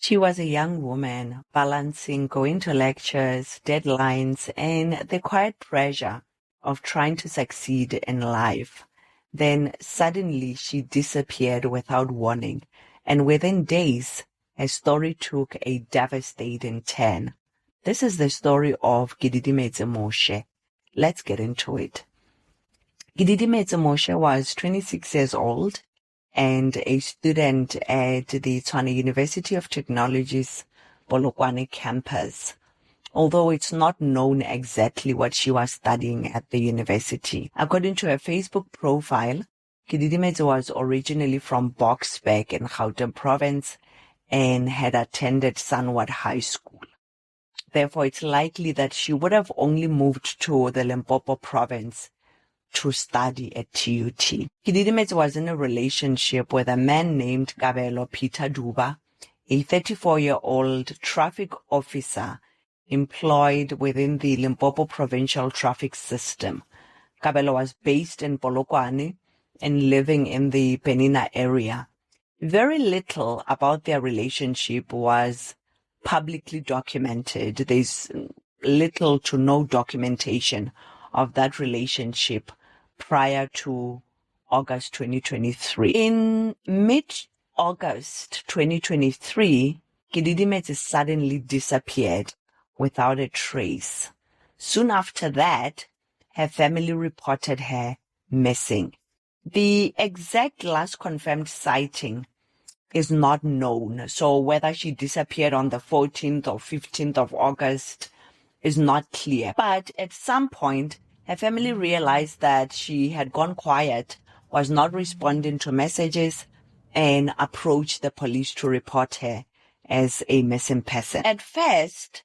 She was a young woman balancing going to lectures, deadlines, and the quiet pressure of trying to succeed in life. Then suddenly she disappeared without warning, and within days, her story took a devastating turn. This is the story of Kididimetse Moshe. Let's get into it. Kididimetse Moshe was 26 years old and a student at the Tshwane University of Technology's Polokwane campus, although it's not known exactly what she was studying at the university. According to her Facebook profile, Kididimetse was originally from Boksburg in Gauteng province and had attended Sanward High School. Therefore, it's likely that she would have only moved to the Limpopo province to study at TUT. Kididimetse was in a relationship with a man named Kabelo Peter Duba, a 34-year-old traffic officer employed within the Limpopo provincial traffic system. Kabelo was based in Polokwane and living in the Penina area. Very little about their relationship was publicly documented. There's little to no documentation of that relationship prior to August 2023. In mid-August 2023, Kididimetse suddenly disappeared without a trace. Soon after that, her family reported her missing. The exact last confirmed sighting is not known, so whether she disappeared on the 14th or 15th of August is not clear. But at some point, her family realized that she had gone quiet, was not responding to messages, and approached the police to report her as a missing person. At first,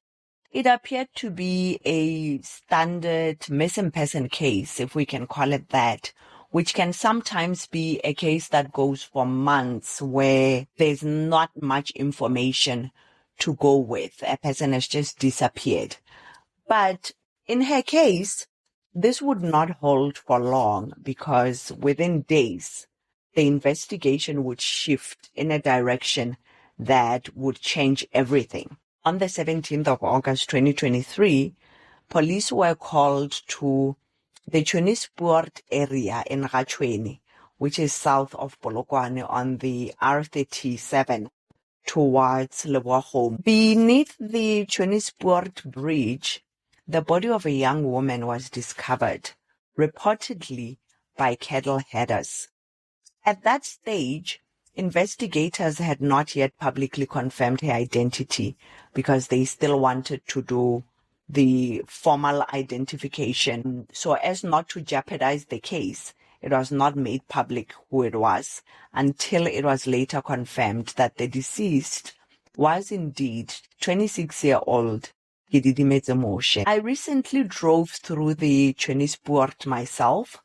it appeared to be a standard missing person case, if we can call it that, which can sometimes be a case that goes for months where there's not much information to go with. A person has just disappeared. But in her case, this would not hold for long because within days, the investigation would shift in a direction that would change everything. On the 17th of August 2023, police were called to the Tshwane area in Gachweni, which is south of Polokwane on the R37 towards Leboa. Beneath the Tshwane bridge, the body of a young woman was discovered, reportedly by cattle headers. At that stage, investigators had not yet publicly confirmed her identity because they still wanted to do the formal identification. So as not to jeopardize the case, it was not made public who it was until it was later confirmed that the deceased was indeed 26-year-old Kididimetse Moshe. I recently drove through the Tshwane myself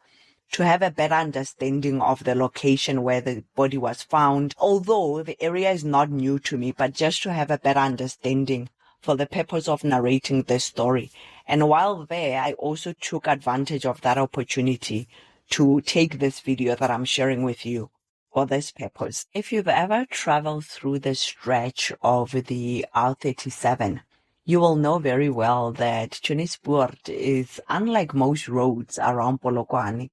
to have a better understanding of the location where the body was found, although the area is not new to me, but just to have a better understanding for the purpose of narrating this story. And while there, I also took advantage of that opportunity to take this video that I'm sharing with you for this purpose. If you've ever traveled through the stretch of the R37, you will know very well that Tshwane is unlike most roads around Polokwane.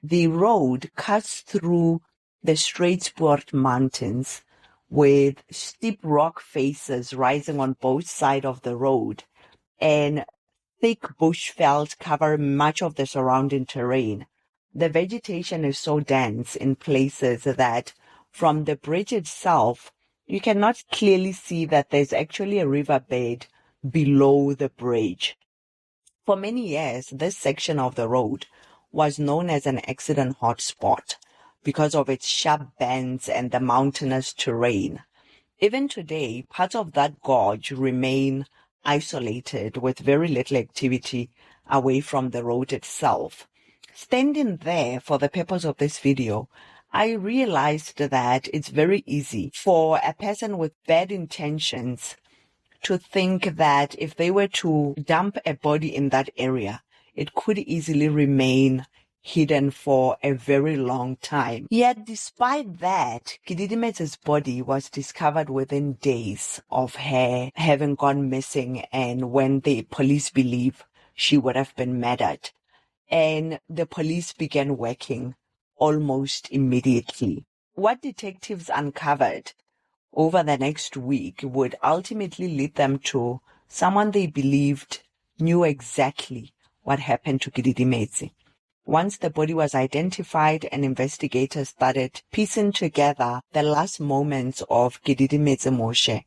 The road cuts through the Straitspoort Mountains with steep rock faces rising on both sides of the road, and thick bushveld cover much of the surrounding terrain. The vegetation is so dense in places that from the bridge itself, you cannot clearly see that there's actually a riverbed below the bridge. For many years, this section of the road was known as an accident hotspot because of its sharp bends and the mountainous terrain. Even today, parts of that gorge remain isolated with very little activity away from the road itself. Standing there for the purpose of this video, I realized that it's very easy for a person with bad intentions to think that if they were to dump a body in that area, it could easily remain hidden for a very long time. Yet despite that, Kididimetse's body was discovered within days of her having gone missing, and when the police believe she would have been murdered. And the police began working almost immediately. What detectives uncovered over the next week would ultimately lead them to someone they believed knew exactly what happened to Kididimetse. Once the body was identified and investigators started piecing together the last moments of Kididimetse Moshe,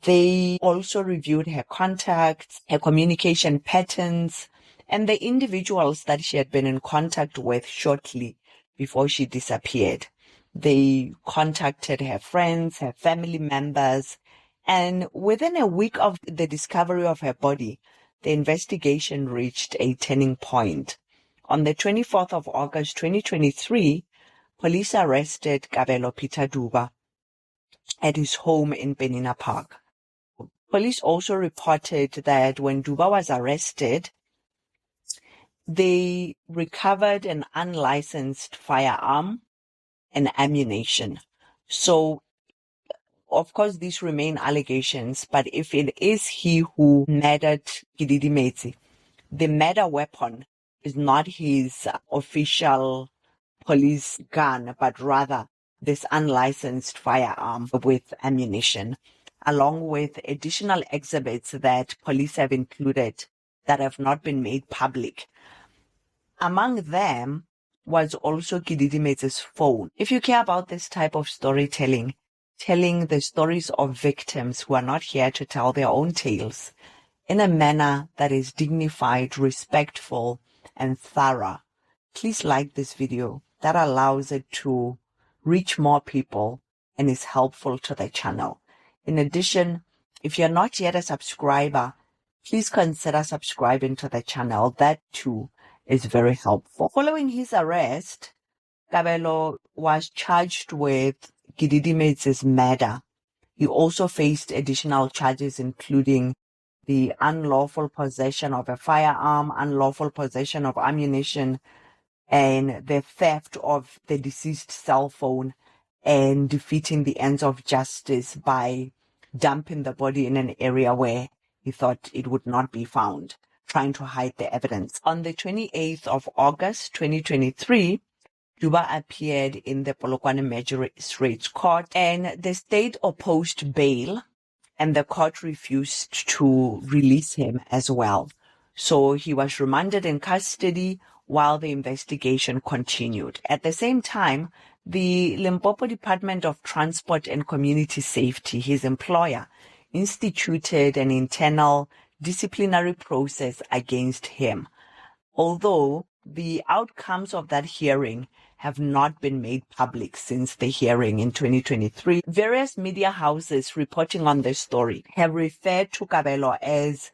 they also reviewed her contacts, her communication patterns, and the individuals that she had been in contact with shortly before she disappeared. They contacted her friends, her family members, and within a week of the discovery of her body, the investigation reached a turning point. On the 24th of August 2023, police arrested Kabelo Peter Duba at his home in Penina Park. Police also reported that when Duba was arrested, they recovered an unlicensed firearm and ammunition. So, of course, these remain allegations, but if it is he who murdered Kididimetse, the murder weapon is not his official police gun, but rather this unlicensed firearm with ammunition, along with additional exhibits that police have included that have not been made public. Among them was also Kididimetse's phone. If you care about this type of storytelling, telling the stories of victims who are not here to tell their own tales in a manner that is dignified, respectful, and thorough, please like this video. That allows it to reach more people and is helpful to the channel. In addition, if you're not yet a subscriber, please consider subscribing to the channel. That too is very helpful. Following his arrest, Kabelo was charged with Kididimetse's murder. He also faced additional charges, including the unlawful possession of a firearm, unlawful possession of ammunition, and the theft of the deceased cell phone, and defeating the ends of justice by dumping the body in an area where he thought it would not be found, trying to hide the evidence. On the 28th of August 2023, Duba appeared in the Polokwane Magistrates Court, and the state opposed bail, and the court refused to release him as well. So he was remanded in custody while the investigation continued. At the same time, the Limpopo Department of Transport and Community Safety, his employer, instituted an internal disciplinary process against him. Although the outcomes of that hearing have not been made public since the hearing in 2023, various media houses reporting on this story have referred to Kabelo as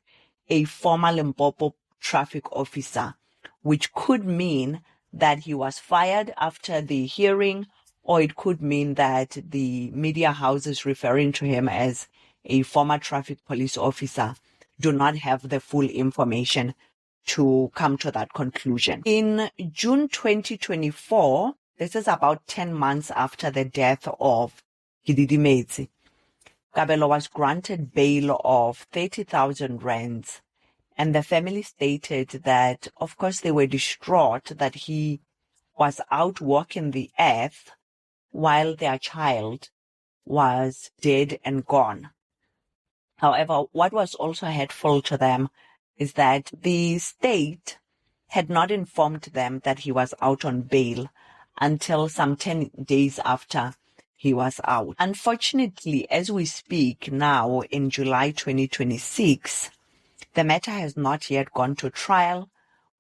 a former Limpopo traffic officer, which could mean that he was fired after the hearing, or it could mean that the media houses referring to him as a former traffic police officer do not have the full information to come to that conclusion. In June 2024, this is about 10 months after the death of Kididimetse, Kabelo was granted bail of 30,000 rands, and the family stated that, of course, they were distraught that he was out walking the earth while their child was dead and gone. However, what was also hurtful to them is that the state had not informed them that he was out on bail until some 10 days after he was out. Unfortunately, as we speak now in July 2026, the matter has not yet gone to trial,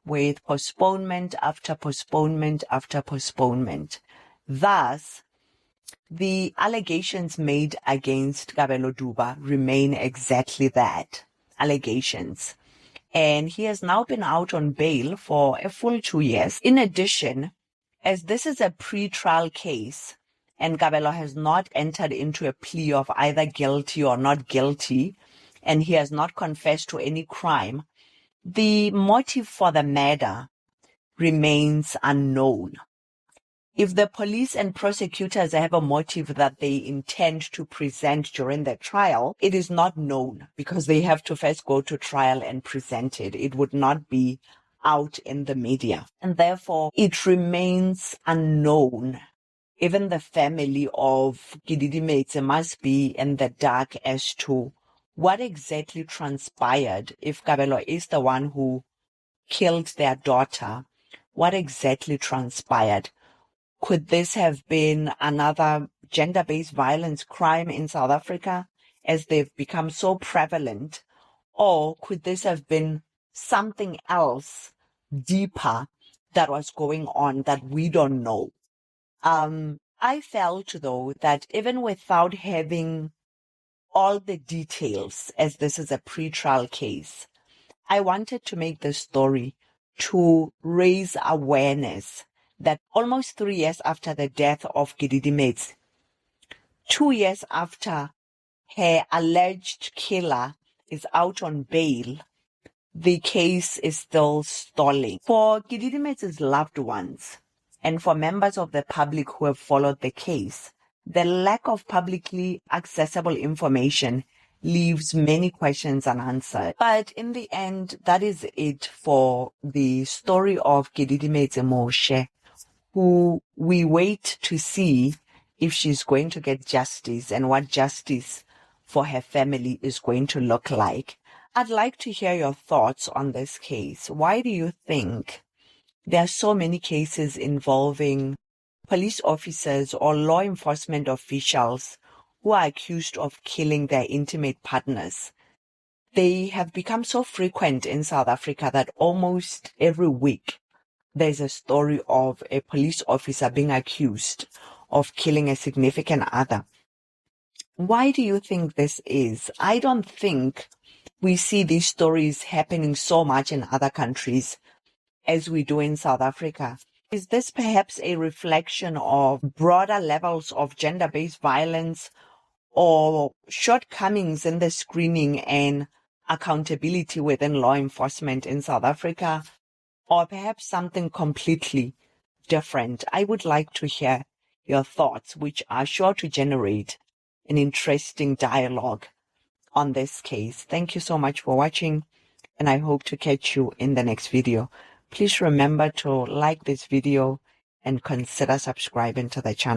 with postponement after postponement after postponement. Thus, the allegations made against Kabelo Duba remain exactly that, allegations. And he has now been out on bail for a full 2 years. In addition, as this is a pre-trial case, and Kabelo has not entered into a plea of either guilty or not guilty, and he has not confessed to any crime, the motive for the murder remains unknown. If the police and prosecutors have a motive that they intend to present during the trial, it is not known because they have to first go to trial and present it. It would not be out in the media. And therefore, it remains unknown. Even the family of Kididimetse must be in the dark as to what exactly transpired. If Kabelo is the one who killed their daughter, what exactly transpired? Could this have been another gender-based violence crime in South Africa as they've become so prevalent? Or could this have been something else deeper that was going on that we don't know? I felt, though, that even without having all the details, as this is a pre-trial case, I wanted to make this story to raise awareness that almost 3 years after the death of Kididimetse, 2 years after her alleged killer is out on bail, the case is still stalling. For Kididimetse's loved ones and for members of the public who have followed the case, the lack of publicly accessible information leaves many questions unanswered. But in the end, that is it for the story of Kididimetse Moshe, who we wait to see if she's going to get justice and what justice for her family is going to look like. I'd like to hear your thoughts on this case. Why do you think there are so many cases involving police officers or law enforcement officials who are accused of killing their intimate partners? They have become so frequent in South Africa that almost every week there's a story of a police officer being accused of killing a significant other. Why do you think this is? I don't think we see these stories happening so much in other countries as we do in South Africa. Is this perhaps a reflection of broader levels of gender-based violence or shortcomings in the screening and accountability within law enforcement in South Africa, or perhaps something completely different? I would like to hear your thoughts, which are sure to generate an interesting dialogue on this case. Thank you so much for watching, and I hope to catch you in the next video. Please remember to like this video and consider subscribing to the channel.